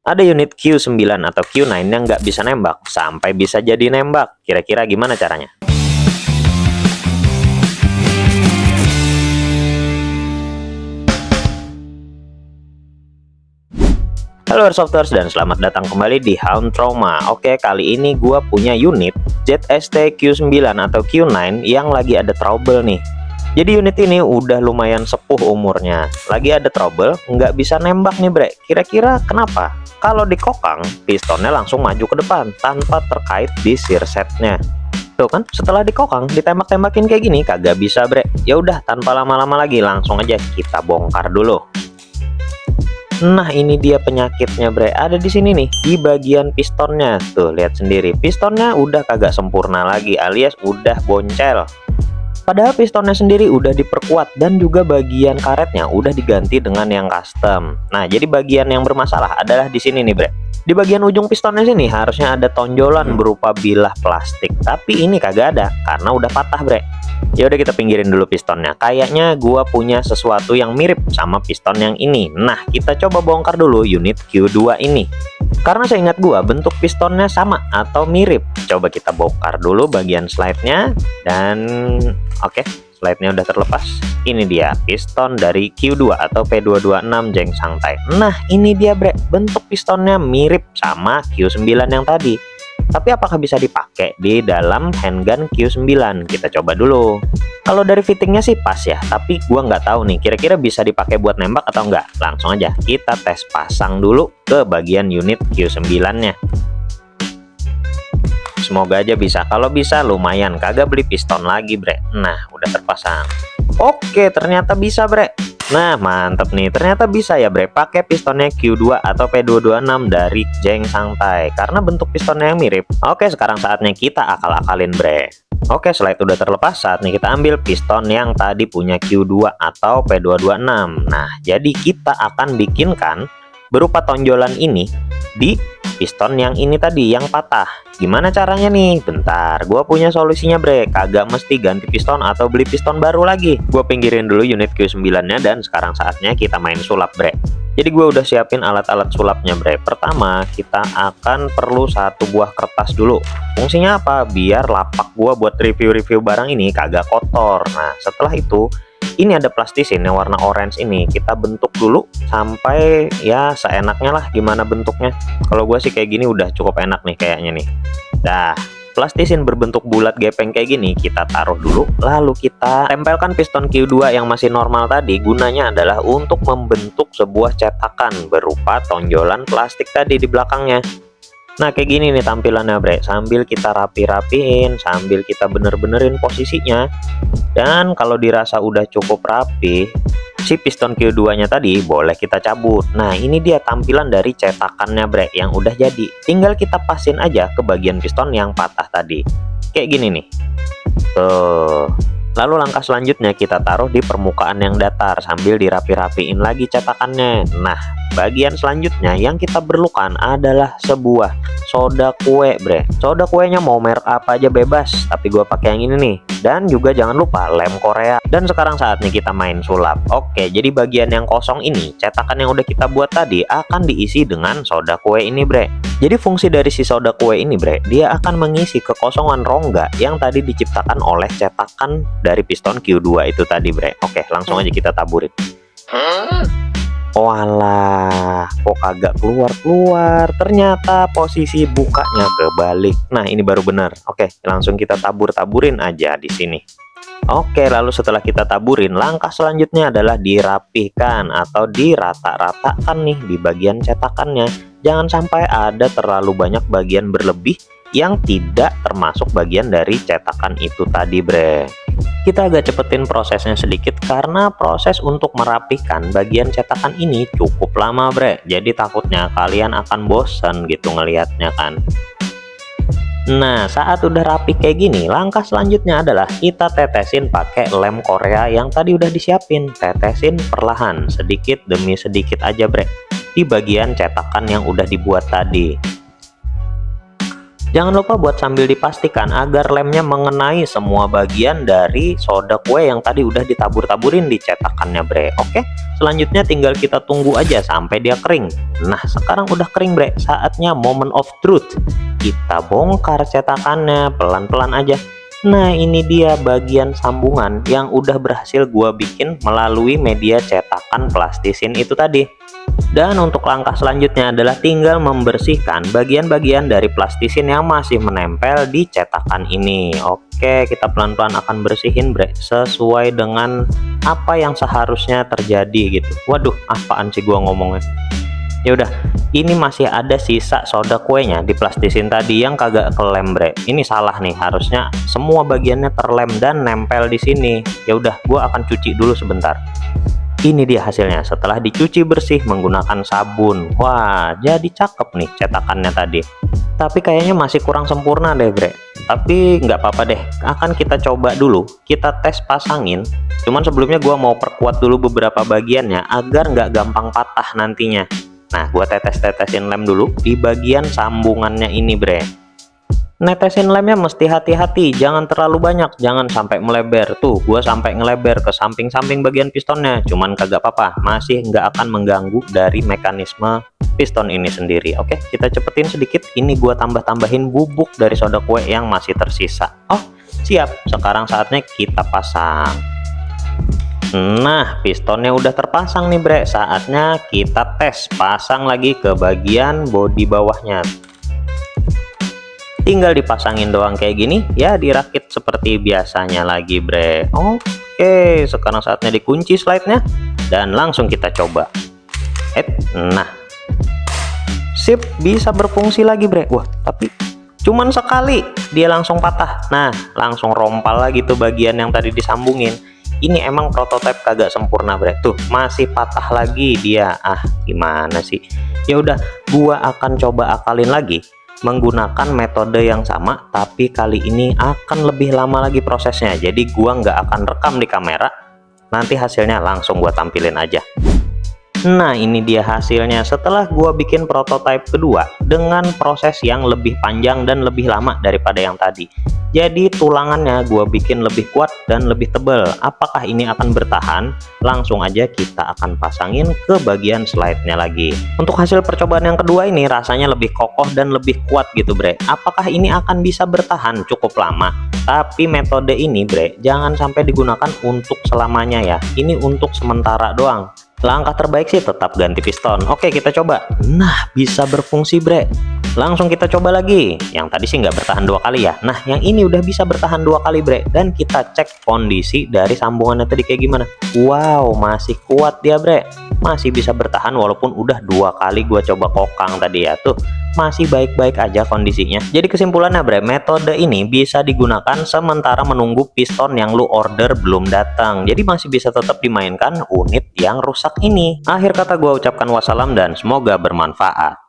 Ada unit Q9 atau Q9 yang nggak bisa nembak sampai bisa jadi nembak. Kira-kira gimana caranya? Halo Airsofters dan selamat datang kembali di Hound Trauma. Oke, kali ini gua punya unit ZST Q9 atau Q9 yang lagi ada trouble nih. Jadi unit ini udah lumayan sepuh umurnya. Lagi ada trouble, nggak bisa nembak nih bre. Kira-kira kenapa? Kalau dikokang, pistonnya langsung maju ke depan tanpa terkait di sear setnya. Tuh kan, setelah dikokang, ditembak-tembakin kayak gini kagak bisa bre. Ya udah, tanpa lama-lama lagi, langsung aja kita bongkar dulu. Nah, ini dia penyakitnya bre, ada di sini nih, di bagian pistonnya. Tuh, lihat sendiri, pistonnya udah kagak sempurna lagi, alias udah boncel. Padahal pistonnya sendiri udah diperkuat dan juga bagian karetnya udah diganti dengan yang custom. Nah, jadi bagian yang bermasalah adalah di sini nih bre. Di bagian ujung pistonnya sini harusnya ada tonjolan berupa bilah plastik, tapi ini kagak ada karena udah patah bre. Ya udah, kita pinggirin dulu pistonnya. Kayaknya gua punya sesuatu yang mirip sama piston yang ini. Nah, kita coba bongkar dulu unit Q2 ini. Karena saya ingat gua bentuk pistonnya sama atau mirip. Coba kita bongkar dulu bagian slide-nya dan oke, slide-nya udah terlepas. Ini dia piston dari Q2 atau P226 Jeng Sangtai. Nah, ini dia bre, bentuk pistonnya mirip sama Q9 yang tadi. Tapi apakah bisa dipakai di dalam handgun Q9? Kita coba dulu. Kalau dari fittingnya sih pas ya, tapi gua nggak tahu nih kira-kira bisa dipakai buat nembak atau enggak. Langsung aja kita tes pasang dulu ke bagian unit Q9-nya. Semoga aja bisa. Kalau bisa lumayan, kagak beli piston lagi bre. Nah, udah terpasang. Oke, ternyata bisa bre. Nah, mantep nih, ternyata bisa ya bre, pakai pistonnya Q2 atau P226 dari Jeng Sangtai karena bentuk pistonnya yang mirip. Oke, sekarang saatnya kita akal-akalin bre. Oke, slide udah terlepas, saatnya kita ambil piston yang tadi punya Q2 atau P226. Nah, jadi kita akan bikinkan berupa tonjolan ini di piston yang ini tadi yang patah. Gimana caranya nih? Bentar, gue punya solusinya bre. Kagak mesti ganti piston atau beli piston baru lagi. Gue pinggirin dulu unit Q9-nya dan sekarang saatnya kita main sulap bre. Jadi gue udah siapin alat-alat sulapnya bre. Pertama, kita akan perlu satu buah kertas dulu. Fungsinya apa? Biar lapak gue buat review-review barang ini kagak kotor. Nah, setelah itu ini ada plastisin yang warna orange ini, kita bentuk dulu sampai ya seenaknya lah gimana bentuknya. Kalau gue sih kayak gini udah cukup enak nih kayaknya nih. Dah, plastisin berbentuk bulat gepeng kayak gini kita taruh dulu, lalu kita tempelkan piston Q2 yang masih normal tadi. Gunanya adalah untuk membentuk sebuah cetakan berupa tonjolan plastik tadi di belakangnya. Nah, kayak gini nih tampilannya bre, sambil kita rapi-rapiin, sambil kita bener-benerin posisinya. Dan kalau dirasa udah cukup rapi, si piston Q2 nya tadi boleh kita cabut. Nah, ini dia tampilan dari cetakannya bre yang udah jadi. Tinggal kita pasin aja ke bagian piston yang patah tadi. Kayak gini nih. Tuh. Lalu langkah selanjutnya kita taruh di permukaan yang datar sambil dirapi-rapiin lagi cetakannya. Nah, bagian selanjutnya yang kita perlukan adalah sebuah soda kue bre. Soda kuenya mau merek apa aja bebas, tapi gua pakai yang ini nih. Dan juga jangan lupa lem Korea. Dan sekarang saatnya kita main sulap. Oke, jadi bagian yang kosong ini, cetakan yang udah kita buat tadi akan diisi dengan soda kue ini bre. Jadi fungsi dari si soda kue ini bre, dia akan mengisi kekosongan rongga yang tadi diciptakan oleh cetakan dari piston Q2 itu tadi bre. Oke, langsung aja kita taburin. Walah, kok kagak keluar-keluar. Ternyata posisi bukanya kebalik. Nah, ini baru benar. Oke, langsung kita tabur-taburin aja di sini. Oke, lalu setelah kita taburin, langkah selanjutnya adalah dirapihkan atau dirata-ratakan nih di bagian cetakannya. Jangan sampai ada terlalu banyak bagian berlebih yang tidak termasuk bagian dari cetakan itu tadi bre. Kita agak cepetin prosesnya sedikit karena proses untuk merapihkan bagian cetakan ini cukup lama bre. Jadi takutnya kalian akan bosan gitu ngelihatnya kan. Nah, saat udah rapi kayak gini, langkah selanjutnya adalah kita tetesin pakai lem Korea yang tadi udah disiapin. Tetesin perlahan, sedikit demi sedikit aja bre, di bagian cetakan yang udah dibuat tadi. Jangan lupa buat sambil dipastikan agar lemnya mengenai semua bagian dari soda kue yang tadi udah ditabur-taburin di cetakannya, bre. Oke, selanjutnya tinggal kita tunggu aja sampai dia kering. Nah, sekarang udah kering, bre. Saatnya moment of truth. Kita bongkar cetakannya pelan-pelan aja. Nah, ini dia bagian sambungan yang udah berhasil gua bikin melalui media cetakan plastisin itu tadi. Dan untuk langkah selanjutnya adalah tinggal membersihkan bagian-bagian dari plastisin yang masih menempel di cetakan ini. Oke, kita pelan-pelan akan bersihin, bre, sesuai dengan apa yang seharusnya terjadi gitu. Waduh, apaan sih gua ngomongnya? Ya udah, ini masih ada sisa soda kuenya di plastisin tadi yang kagak kelem, bre. Ini salah nih, harusnya semua bagiannya terlem dan nempel di sini. Ya udah, gua akan cuci dulu sebentar. Ini dia hasilnya setelah dicuci bersih menggunakan sabun. Wah, jadi cakep nih cetakannya tadi. Tapi kayaknya masih kurang sempurna deh, bre. Tapi nggak apa-apa deh, akan kita coba dulu, kita tes pasangin. Cuman sebelumnya gua mau perkuat dulu beberapa bagiannya agar nggak gampang patah nantinya. Nah, gua tetes-tetesin lem dulu di bagian sambungannya ini, bre. Netesin lemnya mesti hati-hati, jangan terlalu banyak, jangan sampai melebar. Tuh, gua sampai ngelebar ke samping-samping bagian pistonnya, cuman kagak apa-apa, masih nggak akan mengganggu dari mekanisme piston ini sendiri. Oke, kita cepetin sedikit. Ini gua tambah-tambahin bubuk dari soda kue yang masih tersisa. Oh, siap. Sekarang saatnya kita pasang. Nah, pistonnya udah terpasang nih, bre. Saatnya kita tes pasang lagi ke bagian bodi bawahnya. Tinggal dipasangin doang kayak gini, ya dirakit seperti biasanya lagi, bre. Oke, sekarang saatnya dikunci slide-nya dan langsung kita coba. Nah, sip, bisa berfungsi lagi, bre. Wah, tapi cuman sekali dia langsung patah. Nah, langsung rompal lagi tuh bagian yang tadi disambungin. Ini emang prototipe kagak sempurna, bre. Tuh, masih patah lagi dia. Ah, gimana sih? Ya udah, gua akan coba akalin lagi menggunakan metode yang sama, tapi kali ini akan lebih lama lagi prosesnya. Jadi gua nggak akan rekam di kamera, nanti hasilnya langsung gua tampilin aja. Nah, ini dia hasilnya setelah gua bikin prototipe kedua dengan proses yang lebih panjang dan lebih lama daripada yang tadi. Jadi tulangannya gua bikin lebih kuat dan lebih tebal. Apakah ini akan bertahan? Langsung aja kita akan pasangin ke bagian slide-nya lagi. Untuk hasil percobaan yang kedua ini rasanya lebih kokoh dan lebih kuat gitu, bre. Apakah ini akan bisa bertahan cukup lama? Tapi metode ini, bre, jangan sampai digunakan untuk selamanya ya. Ini untuk sementara doang. Langkah terbaik sih tetap ganti piston. Oke, kita coba. Nah, bisa berfungsi, bre. Langsung kita coba lagi. Yang tadi sih nggak bertahan 2 kali ya. Nah, yang ini udah bisa bertahan 2 kali, bre. Dan kita cek kondisi dari sambungannya tadi kayak gimana. Wow, masih kuat dia, bre. Masih bisa bertahan walaupun udah 2 kali gua coba kokang tadi ya. Tuh, masih baik-baik aja kondisinya. Jadi kesimpulannya, bre, metode ini bisa digunakan sementara menunggu piston yang lu order belum datang. Jadi masih bisa tetap dimainkan unit yang rusak ini. Akhir kata gua ucapkan wassalam dan semoga bermanfaat.